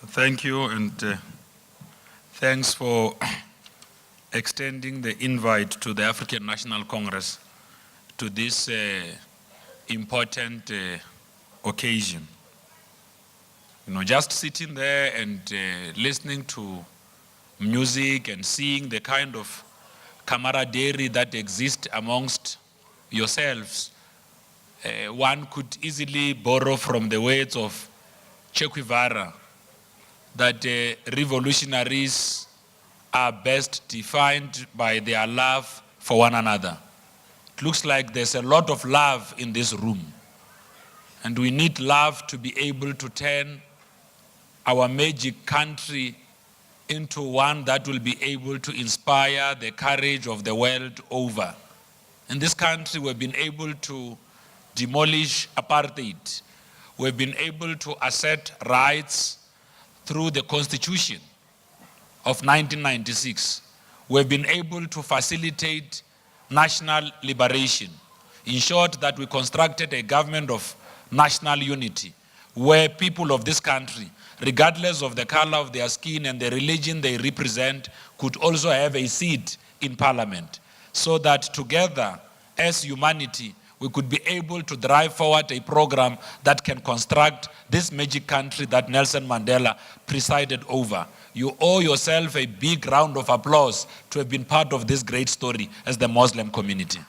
Thank you, and thanks for extending the invite to the African National Congress to this important occasion. You know, just sitting there and listening to music and seeing the kind of camaraderie that exists amongst yourselves, one could easily borrow from the words of Che Guevara that revolutionaries are best defined by their love for one another. It looks like there's a lot of love in this room. And we need love to be able to turn our magic country into one that will be able to inspire the courage of the world over. In this country, we've been able to demolish apartheid. We've been able to assert rights through the Constitution of 1996. We've been able to facilitate national liberation. In short, that we constructed a government of national unity where people of this country, regardless of the color of their skin and the religion they represent, could also have a seat in parliament, so that together as humanity, we could be able to drive forward a program that can construct this magic country that Nelson Mandela presided over. You owe yourself a big round of applause to have been part of this great story as the Muslim community.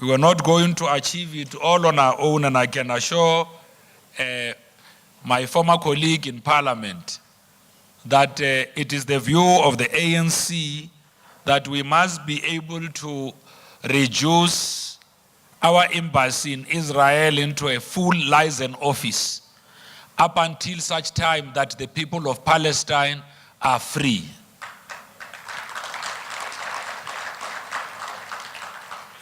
We were not going to achieve it all on our own, and I can assure my former colleague in Parliament that it is the view of the ANC that we must be able to reduce our embassy in Israel into a full license office up until such time that the people of Palestine are free.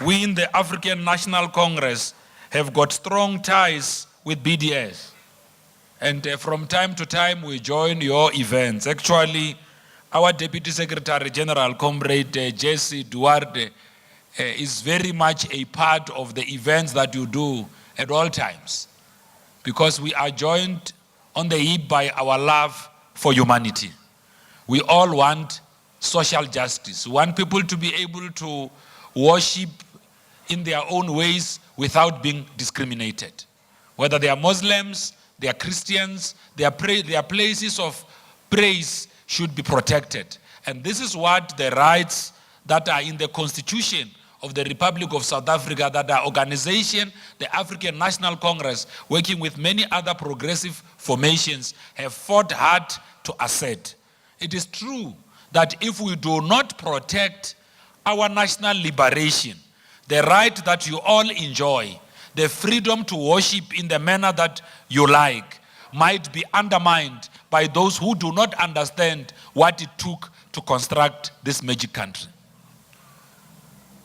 We in the African National Congress have got strong ties with BDS. And from time to time, we join your events. Actually, our Deputy Secretary General, Comrade Jesse Duarte, is very much a part of the events that you do at all times, because we are joined on the hip by our love for humanity. We all want social justice. We want people to be able to worship in their own ways without being discriminated. Whether they are Muslims, they are Christians, their places of praise should be protected. And this is what the rights that are in the Constitution of the Republic of South Africa, that our organization, the African National Congress, working with many other progressive formations, have fought hard to assert. It is true that if we do not protect our national liberation, the right that you all enjoy, the freedom to worship in the manner that you like, might be undermined by those who do not understand what it took to construct this magic country.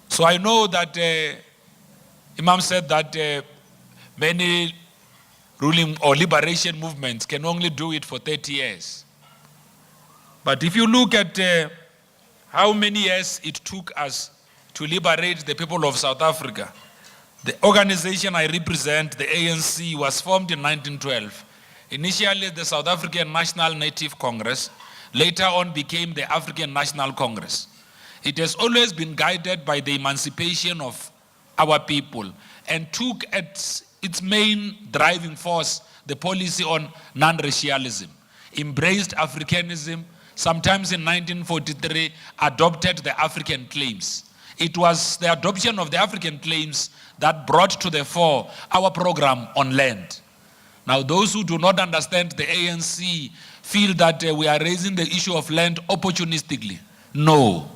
So I know that Imam said that many ruling or liberation movements can only do it for 30 years. But if you look at how many years it took us to liberate the people of South Africa, the organization I represent, the ANC, was formed in 1912. Initially, the South African National Native Congress, later on became the African National Congress. It has always been guided by the emancipation of our people and took as its main driving force the policy on non-racialism, embraced Africanism, sometimes in 1943 adopted the African claims. It was the adoption of the African claims that brought to the fore our program on land. Now, those who do not understand the ANC feel that we are raising the issue of land opportunistically. No.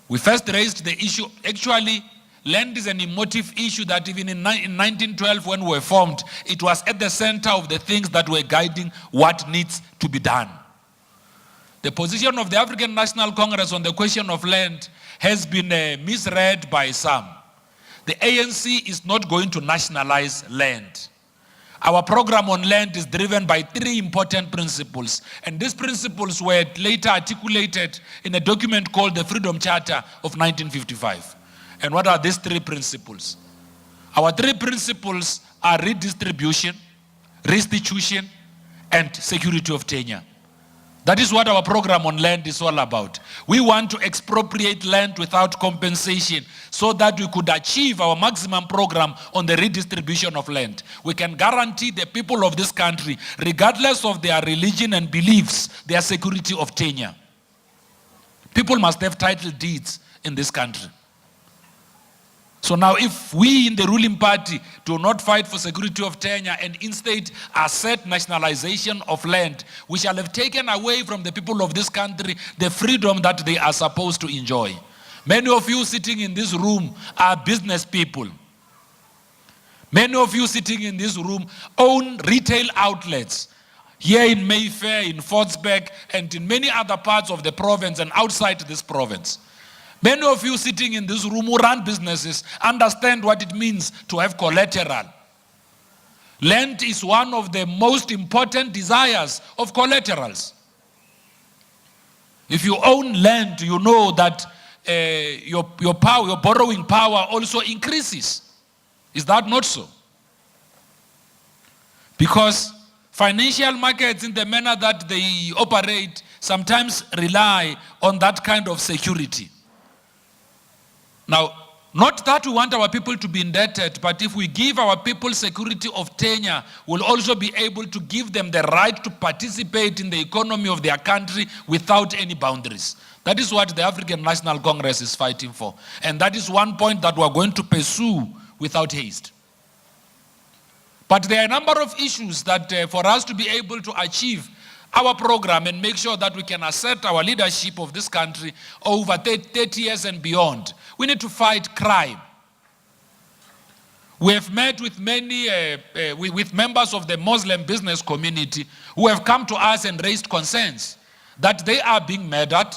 We first raised the issue, actually, land is an emotive issue that even in 1912 when we were formed, it was at the center of the things that were guiding what needs to be done. The position of the African National Congress on the question of land has been misread by some. The ANC is not going to nationalize land. Our program on land is driven by 3 important principles, and these principles were later articulated in a document called the Freedom Charter of 1955. And what are these 3 principles? Our three principles are redistribution, restitution, and security of tenure. That is what our program on land is all about. We want to expropriate land without compensation so that we could achieve our maximum program on the redistribution of land. We can guarantee the people of this country, regardless of their religion and beliefs, their security of tenure. People must have title deeds in this country. So now if we in the ruling party do not fight for security of tenure and instead assert nationalization of land, we shall have taken away from the people of this country the freedom that they are supposed to enjoy. Many of you sitting in this room are business people. Many of you sitting in this room own retail outlets here in Mayfair, in Fortsburg, and in many other parts of the province and outside this province. Many of you sitting in this room who run businesses understand what it means to have collateral. Land is one of the most important desires of collaterals. If you own land, you know that your borrowing power also increases. Is that not so? Because financial markets, in the manner that they operate, sometimes rely on that kind of security. Now, not that we want our people to be indebted, but if we give our people security of tenure, we'll also be able to give them the right to participate in the economy of their country without any boundaries. That is what the African National Congress is fighting for. And that is one point that we're going to pursue without haste. But there are a number of issues that for us to be able to achieve our program and make sure that we can assert our leadership of this country over 30 years and beyond, we need to fight crime. We have met with many, with members of the Muslim business community who have come to us and raised concerns that they are being murdered,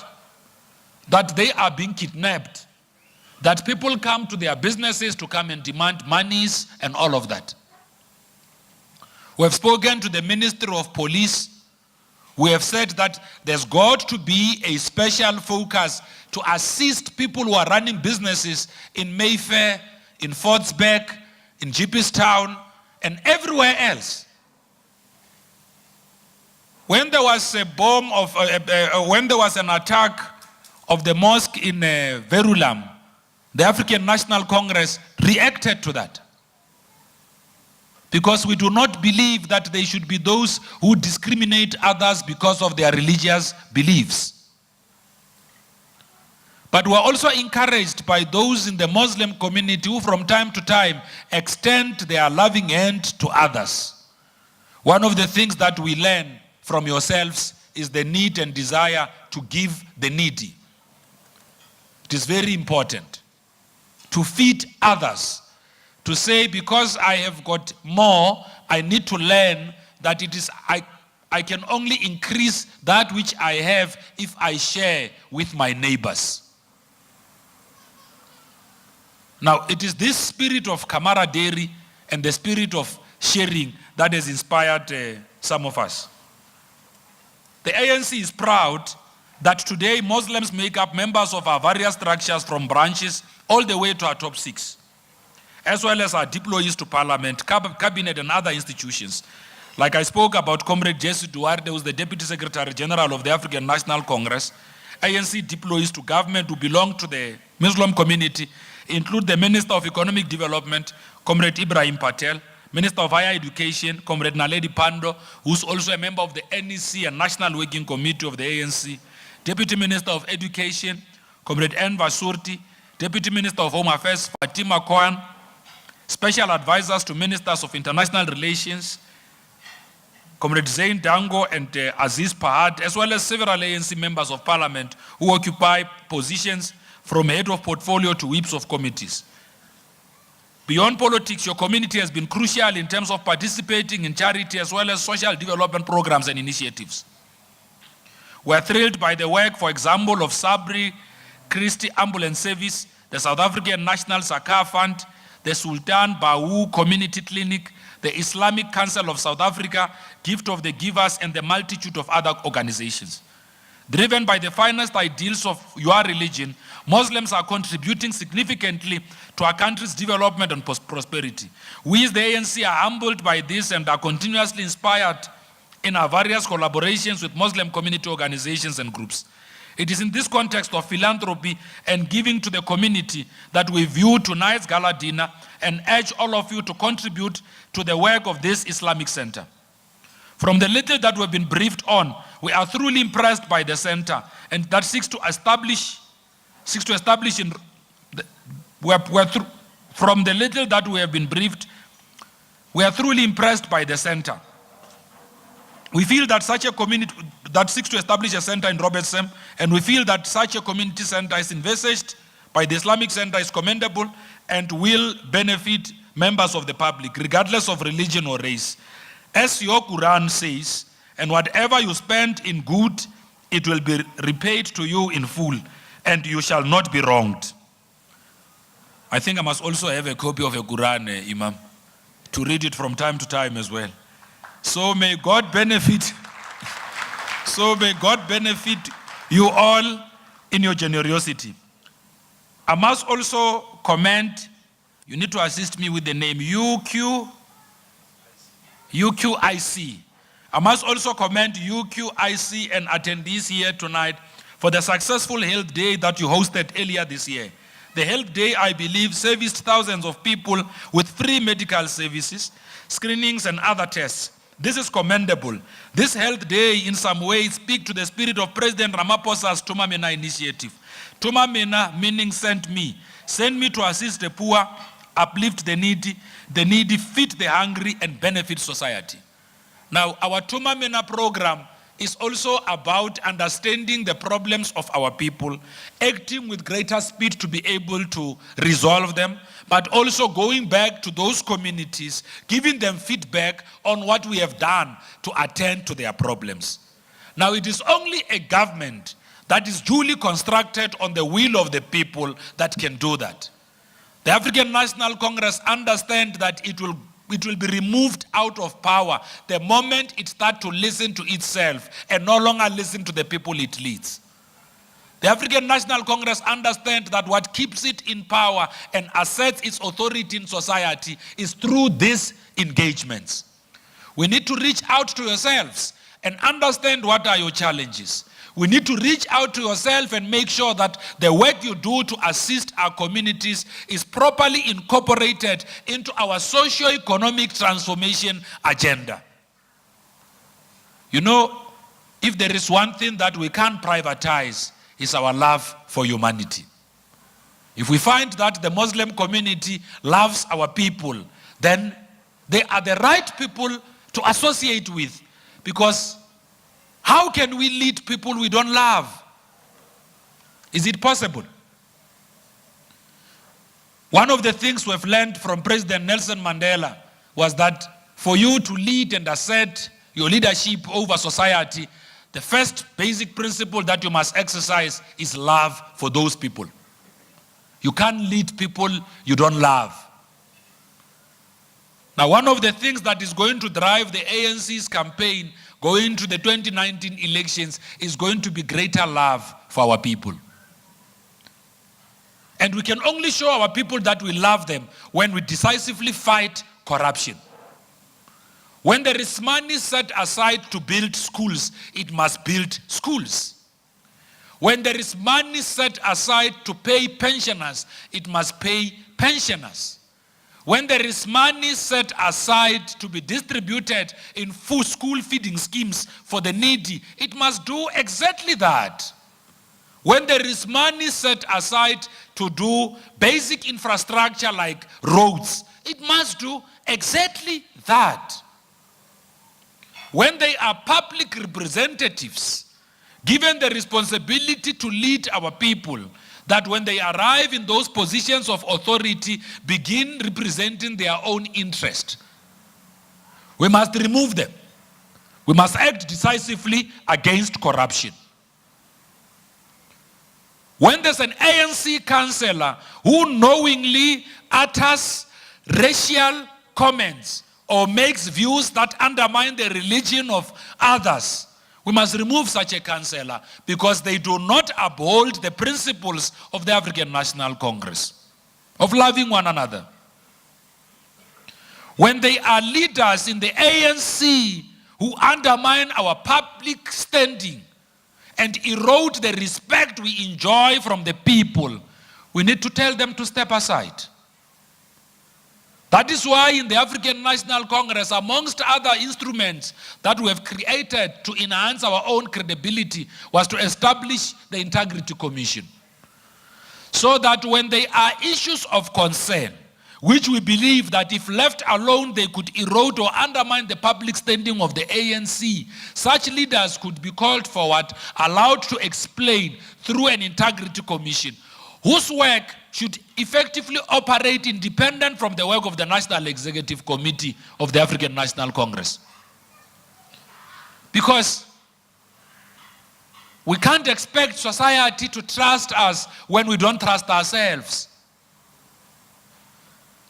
that they are being kidnapped, that people come to their businesses to come and demand monies and all of that. We have spoken to the Ministry of Police. We have said that there's got to be a special focus to assist people who are running businesses in Mayfair, in Fortsburg, in Jeepistown, and everywhere else. When there was a bomb of, when there was an attack of the mosque in Verulam, the African National Congress reacted to that. Because we do not believe that they should be those who discriminate others because of their religious beliefs. But we are also encouraged by those in the Muslim community who from time to time extend their loving hand to others. One of the things that we learn from yourselves is the need and desire to give the needy. It is very important to feed others. To say, because I have got more, I need to learn that it is, I can only increase that which I have if I share with my neighbors. Now, it is this spirit of camaraderie and the spirit of sharing that has inspired some of us. The ANC is proud that today Muslims make up members of our various structures from branches all the way to our top 6. As well as our deployees to parliament, cabinet and other institutions. Like I spoke about Comrade Jesse Duarte, who is the Deputy Secretary General of the African National Congress. ANC deployees to government who belong to the Muslim community include the Minister of Economic Development, Comrade Ibrahim Patel, Minister of Higher Education, Comrade Naledi Pandor, who's also a member of the NEC and National Working Committee of the ANC, Deputy Minister of Education, Comrade Enver Surti, Deputy Minister of Home Affairs, Fatima Kohan, Special Advisors to Ministers of International Relations, Comrade Zain Dango and Aziz Pahad, as well as several ANC members of parliament who occupy positions from head of portfolio to whips of committees. Beyond politics, your community has been crucial in terms of participating in charity as well as social development programs and initiatives. We are thrilled by the work, for example, of Sabri Christie Ambulance Service, the South African National Sakar Fund, the Sultan Bawu Community Clinic, the Islamic Council of South Africa, Gift of the Givers, and the multitude of other organizations. Driven by the finest ideals of your religion, Muslims are contributing significantly to our country's development and prosperity. We as the ANC are humbled by this and are continuously inspired in our various collaborations with Muslim community organizations and groups. It is in this context of philanthropy and giving to the community that we view tonight's gala dinner and urge all of you to contribute to the work of this Islamic Center. From the little that we've been briefed on, we are truly impressed by the center and that seeks to establish from the little that we have been briefed, we are truly impressed by the center. We feel that such a community that seeks to establish a center in Robertson, and we feel that such a community center is envisaged by the Islamic Center is commendable and will benefit members of the public, regardless of religion or race. As your Quran says, and whatever you spend in good, it will be repaid to you in full, and you shall not be wronged. I think I must also have a copy of a Quran, Imam, to read it from time to time as well. So may God benefit you all in your generosity. I must also comment, you need to assist me with the name UQIC. I must also commend UQIC and attendees here tonight for the successful health day that you hosted earlier this year. The health day, I believe, serviced thousands of people with free medical services, screenings and other tests. This is commendable. This health day in some ways speaks to the spirit of President Ramaphosa's Tuma Mena initiative. Tuma Mena meaning send me to assist the poor, uplift the needy, feed the hungry and benefit society. Now, our Tuma Mena program is also about understanding the problems of our people, acting with greater speed to be able to resolve them, but also going back to those communities, giving them feedback on what we have done to attend to their problems. Now, it is only a government that is duly constructed on the will of the people that can do that. The African National Congress understands that it will be removed out of power the moment it starts to listen to itself and no longer listen to the people it leads. The African National Congress understands that what keeps it in power and asserts its authority in society is through these engagements. We need to reach out to yourselves and understand what are your challenges. We need to reach out to yourself and make sure that the work you do to assist our communities is properly incorporated into our socio-economic transformation agenda. You know, if there is one thing that we can't privatize, it's our love for humanity. If we find that the Muslim community loves our people, then they are the right people to associate with, because how can we lead people we don't love? Is it possible? One of the things we've learned from President Nelson Mandela was that for you to lead and assert your leadership over society, the first basic principle that you must exercise is love for those people. You can't lead people you don't love. Now, one of the things that is going to drive the ANC's campaign going to the 2019 elections is going to be greater love for our people. And we can only show our people that we love them when we decisively fight corruption. When there is money set aside to build schools, it must build schools. When there is money set aside to pay pensioners, it must pay pensioners. When there is money set aside to be distributed in full school feeding schemes for the needy, it must do exactly that. When there is money set aside to do basic infrastructure like roads, it must do exactly that. When they are public representatives, given the responsibility to lead our people, that when they arrive in those positions of authority, begin representing their own interest. We must remove them. We must act decisively against corruption. When there's an ANC councillor who knowingly utters racial comments or makes views that undermine the religion of others, We must remove such a councillor because they do not uphold the principles of the African National Congress, of loving one another. When they are leaders in the ANC who undermine our public standing and erode the respect we enjoy from the people, we need to tell them to step aside. That is why in the African National Congress, amongst other instruments that we have created to enhance our own credibility, was to establish the Integrity Commission. So that when there are issues of concern, which we believe that if left alone they could erode or undermine the public standing of the ANC, such leaders could be called forward, allowed to explain through an Integrity Commission, whose work should effectively operate independent from the work of the National Executive Committee of the African National Congress. Because we can't expect society to trust us when we don't trust ourselves.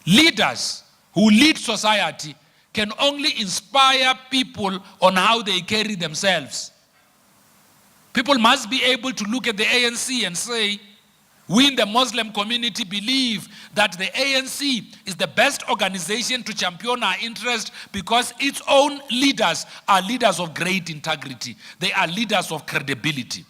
Leaders who lead society can only inspire people on how they carry themselves. People must be able to look at the ANC and say, we in the Muslim community believe that the ANC is the best organization to champion our interest because its own leaders are leaders of great integrity. They are leaders of credibility.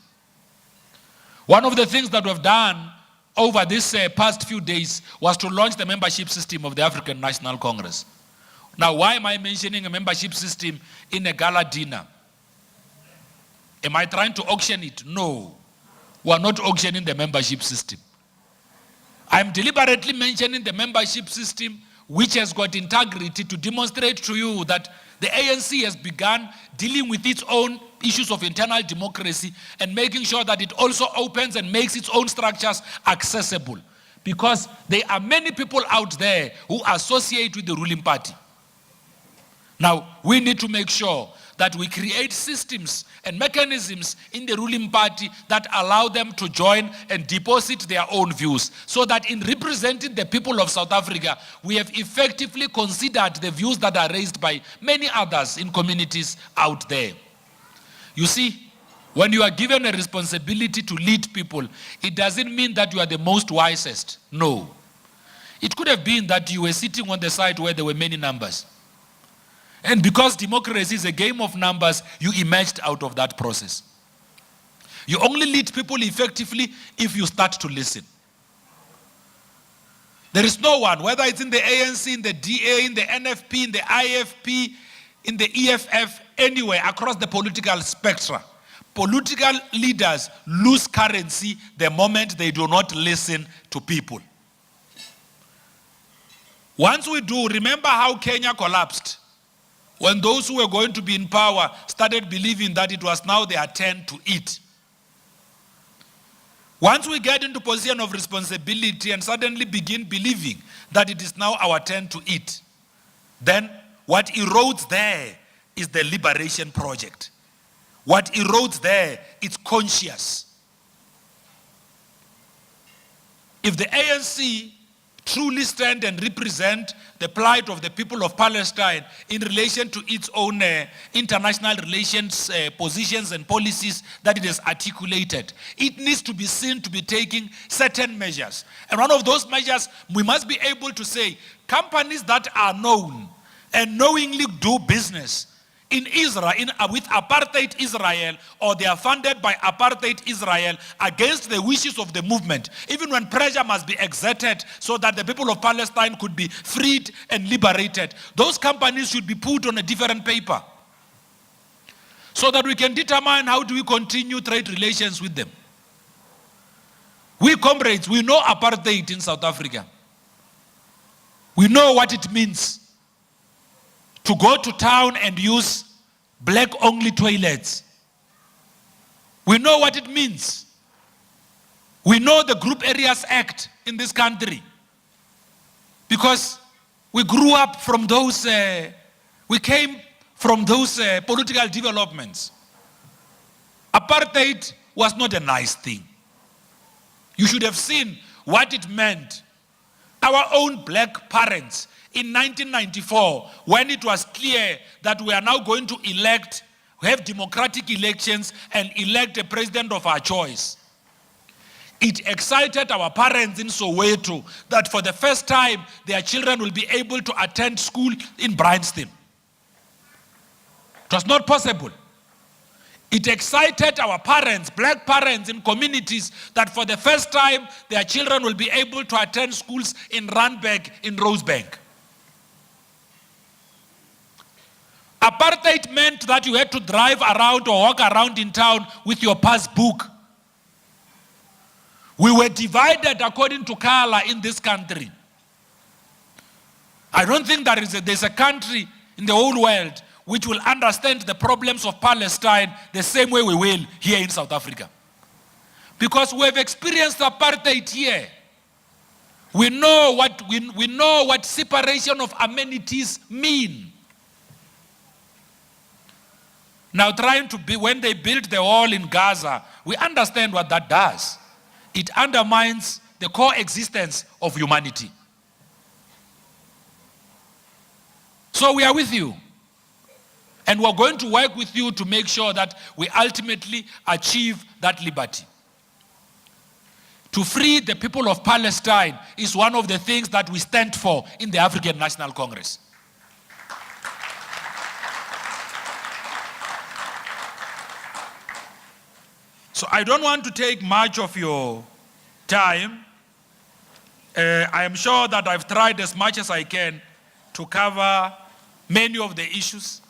One of the things that we've done over this past few days was to launch the membership system of the African National Congress. Now, why am I mentioning a membership system in a gala dinner? Am I trying to auction it? No. We are not auctioning the membership system. I'm deliberately mentioning the membership system which has got integrity to demonstrate to you that the ANC has begun dealing with its own issues of internal democracy and making sure that it also opens and makes its own structures accessible. Because there are many people out there who associate with the ruling party. Now, we need to make sure that we create systems and mechanisms in the ruling party that allow them to join and deposit their own views, so that in representing the people of South Africa, we have effectively considered the views that are raised by many others in communities out there. You see, when you are given a responsibility to lead people, it doesn't mean that you are the most wisest. No. It could have been that you were sitting on the side where there were many numbers. And because democracy is a game of numbers, you emerged out of that process. You only lead people effectively if you start to listen. There is no one, whether it's in the ANC, in the DA, in the NFP, in the IFP, in the EFF, anywhere across the political spectrum, political leaders lose currency the moment they do not listen to people. Once we do, remember how Kenya collapsed. When those who were going to be in power started believing that it was now their turn to eat. Once we get into position of responsibility and suddenly begin believing that it is now our turn to eat, then what erodes there is the liberation project. What erodes there is conscience. If the ANC truly stand and represent the plight of the people of Palestine in relation to its own international relations positions and policies that it has articulated, it needs to be seen to be taking certain measures. And one of those measures, we must be able to say, companies that are known and knowingly do business in Israel, with apartheid Israel, or they are funded by apartheid Israel against the wishes of the movement, even when pressure must be exerted so that the people of Palestine could be freed and liberated, those companies should be put on a different paper so that we can determine how do we continue trade relations with them. We comrades, we know apartheid in South Africa. We know what it means to go to town and use black-only toilets. We know what it means. We know the Group Areas Act in this country because we grew up from those, we came from those political developments. Apartheid was not a nice thing. You should have seen what it meant. Our own black parents in 1994, when it was clear that we are now going to elect have democratic elections and elect a president of our choice. It excited our parents in Soweto that for the first time their children will be able to attend school in Bryanston. It was not possible. It excited our parents, black parents in communities, that for the first time their children will be able to attend schools in Randburg, in Rosebank. Apartheid meant that you had to drive around or walk around in town with your passbook. We were divided according to color in this country. I don't think there's a country in the whole world which will understand the problems of Palestine the same way we will here in South Africa. Because we have experienced apartheid here. We know what separation of amenities mean. Now when they built the wall in Gaza, we understand what that does. It undermines the coexistence of humanity. So we are with you. And we're going to work with you to make sure that we ultimately achieve that liberty. To free the people of Palestine is one of the things that we stand for in the African National Congress. So I don't want to take much of your time. I am sure that I've tried as much as I can to cover many of the issues.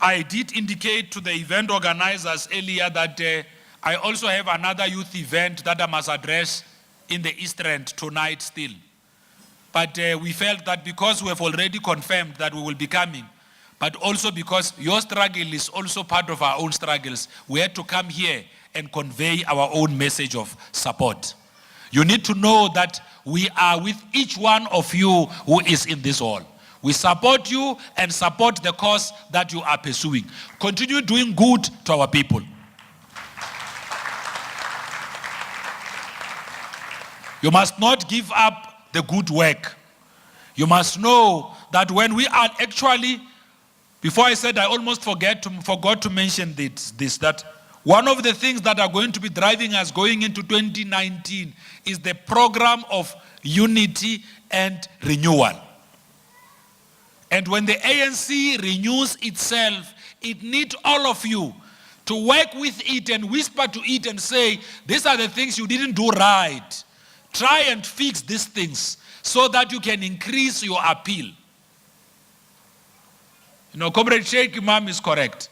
I did indicate to the event organizers earlier that I also have another youth event that I must address in the East End tonight still. But we felt that because we have already confirmed that we will be coming, but also because your struggle is also part of our own struggles, we had to come here and convey our own message of support. You need to know that we are with each one of you who is in this hall. We support you and support the cause that you are pursuing. Continue doing good to our people. You must not give up the good work. You must know that when we are actually, before I said I almost forgot to mention this, that one of the things that are going to be driving us going into 2019 is the program of unity and renewal. And when the ANC renews itself, it needs all of you to work with it and whisper to it and say, these are the things you didn't do right. Try and fix these things so that you can increase your appeal. You know, Comrade Sheikh Imam is correct.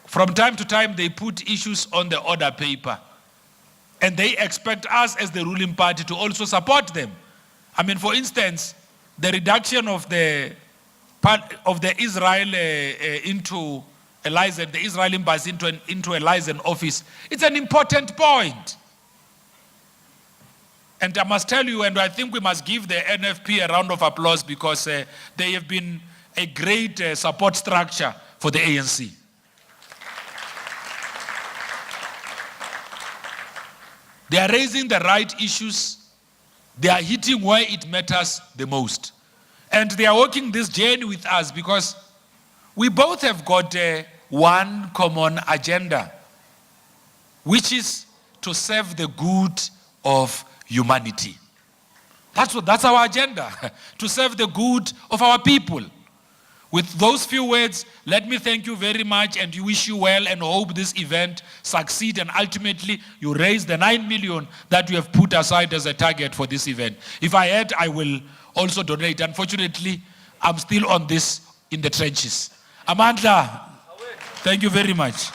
From time to time, they put issues on the order paper. And they expect us as the ruling party to also support them. I mean, for instance, the reduction of the Israel into a license, the Israeli embassy into a license office, it's an important point. And I must tell you, and I think we must give the NFP a round of applause because they have been a great support structure for the ANC. They are raising the right issues. They are hitting where it matters the most. And they are working this journey with us because we both have got one common agenda, which is to serve the good of humanity. That's our agenda, to serve the good of our people. With those few words, let me thank you very much and wish you well and hope this event succeed and ultimately you raise the 9 million that you have put aside as a target for this event. If I had, I will also donate. Unfortunately, I'm still on this in the trenches. Amandla, thank you very much.